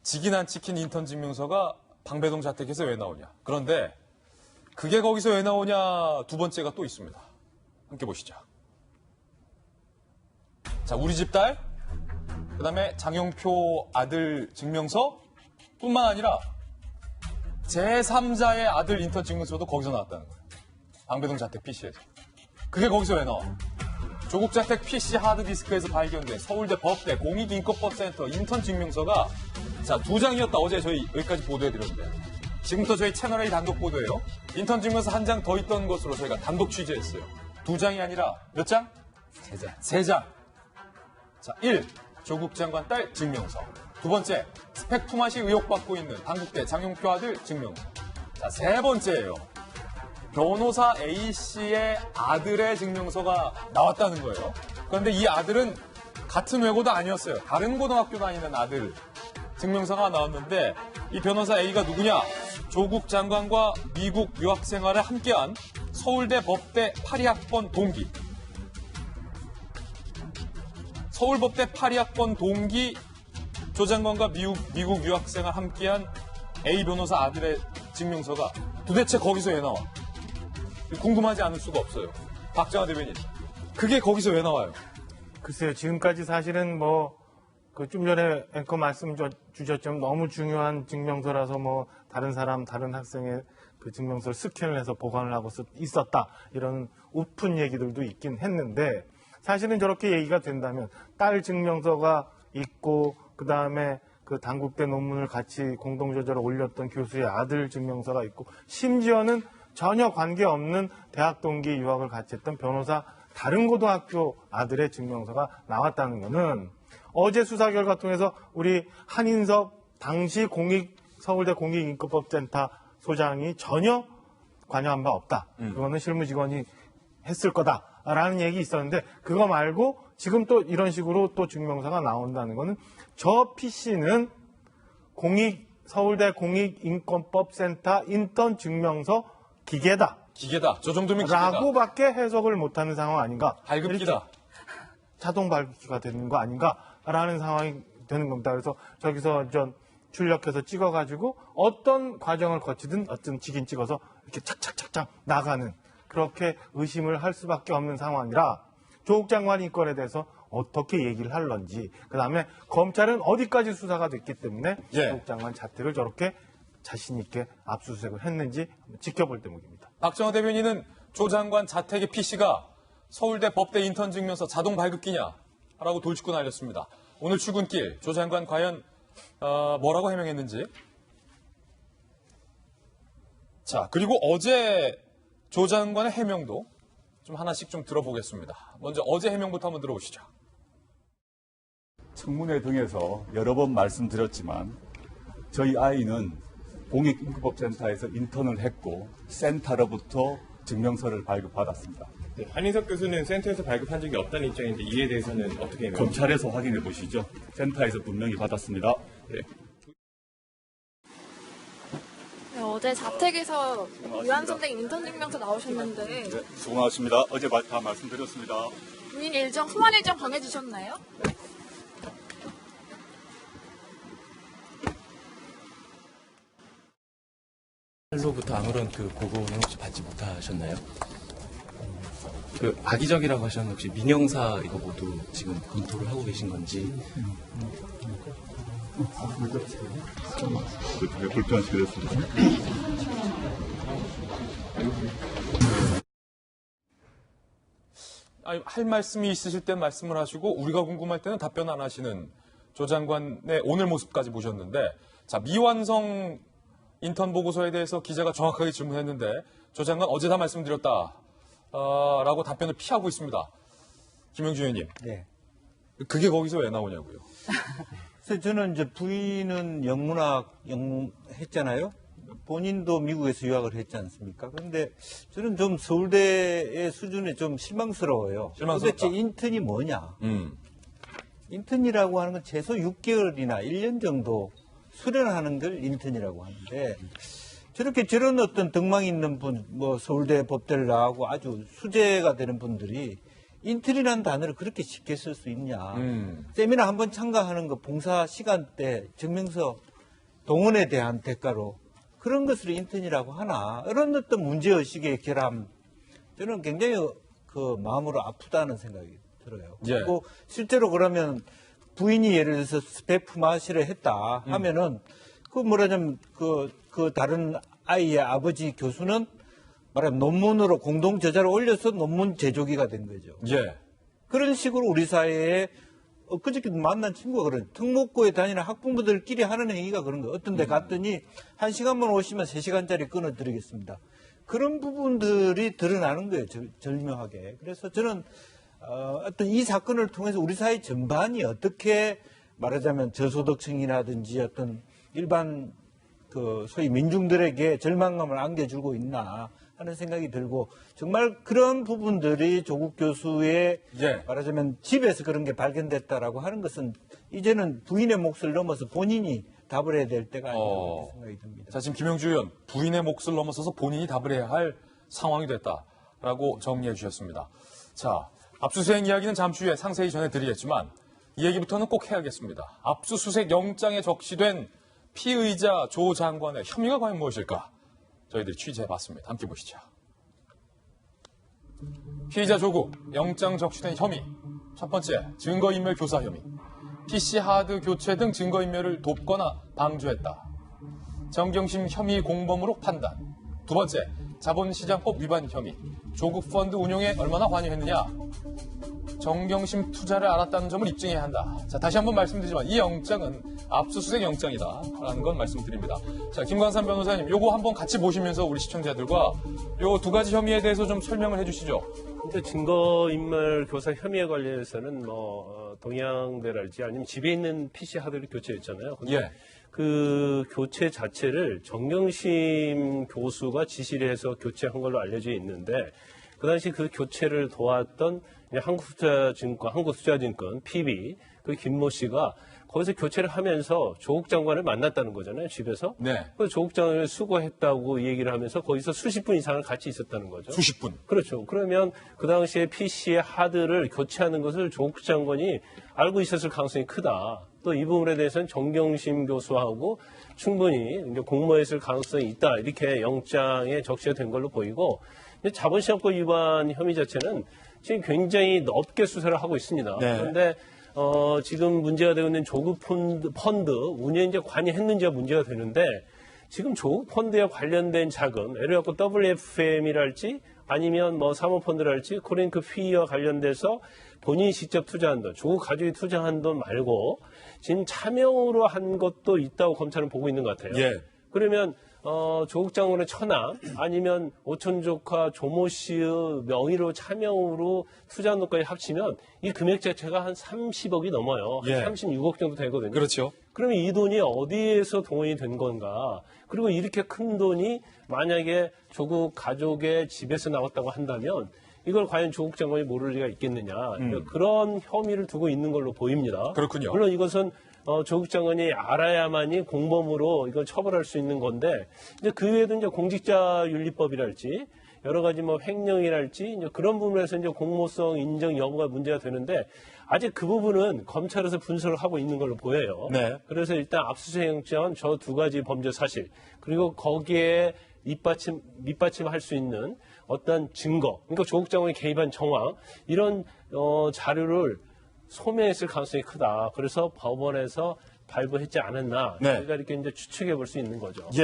직인 안 찍힌 인턴 증명서가 방배동 자택에서 왜 나오냐. 그런데 그게 거기서 왜 나오냐 두 번째가 또 있습니다. 함께 보시죠. 자, 우리 집 딸, 그 다음에 장영표 아들 증명서 뿐만 아니라 제3자의 아들 인턴 증명서도 거기서 나왔다는 거예요. 방배동 자택 PC에서. 그게 거기서 왜 나와? 조국 자택 PC 하드디스크에서 발견된 서울대 법대 공익인권법센터 인턴 증명서가 자, 2장이었다. 어제 저희 여기까지 보도해드렸는데 지금부터 저희 채널A 단독 보도예요. 인턴 증명서 한 장 더 있던 것으로 저희가 단독 취재했어요. 2장이 아니라 몇 장? 3장. 3장. 자, 1. 조국 장관 딸 증명서. 두 번째, 스펙 품앗이 의혹받고 있는 당국대 장용표 아들 증명서. 자, 세 번째예요. 변호사 A씨의 아들의 증명서가 나왔다는 거예요. 그런데 이 아들은 같은 외고도 아니었어요. 다른 고등학교 다니는 아들 증명서가 나왔는데 이 변호사 A가 누구냐? 조국 장관과 미국 유학 생활을 함께한 서울대 법대 82학번 동기. 서울법대 82학번 동기 조 장관과 미국 유학 생활 함께한 A 변호사 아들의 증명서가 도대체 거기서 왜 나와? 궁금하지 않을 수가 없어요. 박정화 대변인. 그게 거기서 왜 나와요? 글쎄요. 지금까지 사실은 좀 전에 앵커 말씀 주셨지만 너무 중요한 증명서라서 다른 학생의 그 증명서를 스캔을 해서 보관을 하고 있었다. 이런 우픈 얘기들도 있긴 했는데 사실은 저렇게 얘기가 된다면 딸 증명서가 있고 그다음에 그 당국대 논문을 같이 공동저자로 올렸던 교수의 아들 증명서가 있고 심지어는 전혀 관계없는 대학 동기 유학을 같이 했던 변호사 다른 고등학교 아들의 증명서가 나왔다는 것은 어제 수사 결과 통해서 우리 한인섭 당시 서울대 공익인권법센터 소장이 전혀 관여한 바 없다. 그거는 실무직원이 했을 거다라는 얘기 있었는데 그거 말고 지금 또 이런 식으로 또 증명서가 나온다는 거는 저 PC는 서울대 공익인권법센터 인턴 증명서 기계다. 기계다. 저 정도면 기계다. 라고밖에 해석을 못하는 상황 아닌가. 발급기다. 자동 발급기가 되는 거 아닌가라는 상황이 되는 겁니다. 그래서 저기서 출력해서 찍어가지고 어떤 과정을 거치든 어떤 직인 찍어서 이렇게 착착착착 나가는 그렇게 의심을 할 수밖에 없는 상황이라 조국 장관 인권에 대해서 어떻게 얘기를 할런지 그다음에 검찰은 어디까지 수사가 됐기 때문에 조국 장관 자택을 저렇게 자신 있게 압수수색을 했는지 지켜볼 대목입니다. 박정화 대변인은 조 장관 자택의 PC가 서울대 법대 인턴 증명서 자동 발급기냐라고 돌직구 날렸습니다. 오늘 출근길 조 장관 과연 뭐라고 해명했는지. 자, 그리고 어제 조 장관의 해명도 좀 하나씩 좀 들어보겠습니다. 먼저 어제 해명부터 한번 들어보시죠. 청문회 등에서 여러 번 말씀드렸지만 저희 아이는 공익인권법센터에서 인턴을 했고 센터로부터 증명서를 발급받았습니다. 네, 한인석 교수는 센터에서 발급한 적이 없다는 입장인데 이에 대해서는 어떻게 해명하십니까? 검찰에서 확인해 보시죠. 센터에서 분명히 받았습니다. 네. 네, 어제 자택에서 유한 선생 인턴 증명서 나오셨는데 네, 수고 많으십니다. 어제 다 말씀드렸습니다. 부인 일정, 소환 일정 정해주셨나요? 로부터 아무런 그 보고는 혹시 받지 못하셨나요? 그 악의적이라고 하셨는데 혹시 민영사 이거 모두 지금 검토를 하고 계신 건지? 불편시켰습니다. 아니, 할 말씀이 있으실 때 말씀을 하시고 우리가 궁금할 때는 답변 안 하시는 조 장관의 오늘 모습까지 보셨는데 자, 미완성 인턴 보고서에 대해서 기자가 정확하게 질문했는데 조 장관 어제 다 말씀드렸다 라고 답변을 피하고 있습니다. 김영주 의원님. 네. 그게 거기서 왜 나오냐고요. 그래서 저는 이제 부인은 영문학 했잖아요. 본인도 미국에서 유학을 했지 않습니까? 그런데 저는 좀 서울대의 수준에 좀 실망스러워요. 실망스럽다. 도대체 인턴이 뭐냐? 인턴이라고 하는 건 최소 6개월이나 1년 정도 수련하는 걸 인턴이라고 하는데 저런 어떤 덕망 있는 분, 서울대 법대를 나가고 아주 수재가 되는 분들이 인턴이라는 단어를 그렇게 쉽게 쓸 수 있냐. 세미나 한번 참가하는 거 봉사 시간 때 증명서 동원에 대한 대가로 그런 것을 인턴이라고 하나 이런 어떤 문제의식의 결함 저는 굉장히 그 마음으로 아프다는 생각이 들어요. 예. 그리고 실제로 그러면 부인이 예를 들어서 스페프 마시를 했다 하면은 그 뭐라냐면 그 다른 아이의 아버지 교수는 말하면 논문으로 공동 저자를 올려서 논문 제조기가 된 거죠. 예. 그런 식으로 우리 사회에 그저께 만난 친구가 그런 특목고에 다니는 학부모들끼리 하는 행위가 그런 거예요. 어떤 데 갔더니 1시간만 오시면 3시간짜리 끊어드리겠습니다. 그런 부분들이 드러나는 거예요. 절묘하게. 그래서 저는 어떤 이 사건을 통해서 우리 사회 전반이 어떻게 말하자면 저소득층이라든지 어떤 일반 그 소위 민중들에게 절망감을 안겨주고 있나 하는 생각이 들고 정말 그런 부분들이 조국 교수의 예. 말하자면 집에서 그런 게 발견됐다라고 하는 것은 이제는 부인의 몫을 넘어서 본인이 답을 해야 될 때가 아닌가 그렇게 생각이 듭니다. 자, 지금 김영주 의원 부인의 몫을 넘어서서 본인이 답을 해야 할 상황이 됐다라고 정리해 주셨습니다. 자, 압수수색 이야기는 잠시 후에 상세히 전해드리겠지만 이 얘기부터는 꼭 해야겠습니다. 압수수색 영장에 적시된 피의자 조 장관의 혐의가 과연 무엇일까? 저희들이 취재해봤습니다. 함께 보시죠. 피의자 조국, 영장 적시된 혐의. 첫 번째, 증거인멸 교사 혐의. PC 하드 교체 등 증거인멸을 돕거나 방조했다. 정경심 혐의 공범으로 판단. 두 번째, 자본시장법 위반 혐의. 조국 펀드 운용에 얼마나 관여했느냐. 정경심 투자를 알았다는 점을 입증해야 한다. 자, 다시 한번 말씀드리지만 이 영장은 압수수색 영장이다라는 건 말씀드립니다. 자, 김광산 변호사님, 요거 한번 같이 보시면서 우리 시청자들과 요 두 가지 혐의에 대해서 좀 설명을 해주시죠. 근데 증거인멸 교사 혐의에 관련해서는 동양대랄지 아니면 집에 있는 PC 하드를 교체했잖아요. 근데 예. 그 교체 자체를 정경심 교수가 지시를 해서 교체한 걸로 알려져 있는데 그 당시 그 교체를 도왔던 한국투자증권 PB 그 김모 씨가 거기서 교체를 하면서 조국 장관을 만났다는 거잖아요, 집에서. 네. 그래서 조국 장관을 수고했다고 얘기를 하면서 거기서 수십 분 이상을 같이 있었다는 거죠. 수십 분. 그렇죠. 그러면 그 당시에 PC의 하드를 교체하는 것을 조국 장관이 알고 있었을 가능성이 크다. 또 이 부분에 대해서는 정경심 교수하고 충분히 공모했을 가능성이 있다. 이렇게 영장에 적시가 된 걸로 보이고 자본시장법 위반 혐의 자체는 지금 굉장히 넓게 수사를 하고 있습니다. 네. 그런데 지금 문제가 되고 있는 조국 펀드 운영에 이제 관여했는지가 문제가 되는데 지금 조국 펀드에 관련된 자금, 예를 들어 WFM이랄지 아니면 사모펀드랄지 코링크 피와 관련돼서 본인이 직접 투자한 돈, 조국 가족이 투자한 돈 말고 지금 차명으로 한 것도 있다고 검찰은 보고 있는 것 같아요. 예. 그러면 조국 장관의 처남 아니면 오촌 조카 조모 씨의 명의로 차명으로 투자한 돈까지 합치면 이 금액 자체가 한 30억이 넘어요. 예. 한 36억 정도 되거든요. 그렇죠. 그러면 이 돈이 어디에서 동원이 된 건가? 그리고 이렇게 큰 돈이 만약에 조국 가족의 집에서 나왔다고 한다면 이걸 과연 조국 장관이 모를 리가 있겠느냐. 그러니까 그런 혐의를 두고 있는 걸로 보입니다. 그렇군요. 물론 이것은 조국 장관이 알아야만이 공범으로 이걸 처벌할 수 있는 건데 이제 그 외에도 이제 공직자윤리법이랄지 여러 가지 횡령이랄지 이제 그런 부분에서 이제 공모성 인정 여부가 문제가 되는데 아직 그 부분은 검찰에서 분석을 하고 있는 걸로 보여요. 네. 그래서 일단 압수수색 영장은 저 두 가지 범죄 사실 그리고 거기에 밑받침할 수 있는 어떤 증거, 그러니까 조국 장관이 개입한 정황 이런 자료를 소명했을 가능성이 크다. 그래서 법원에서 발부했지 않았나. 네. 저희가 이렇게 이제 추측해 볼 수 있는 거죠. 예.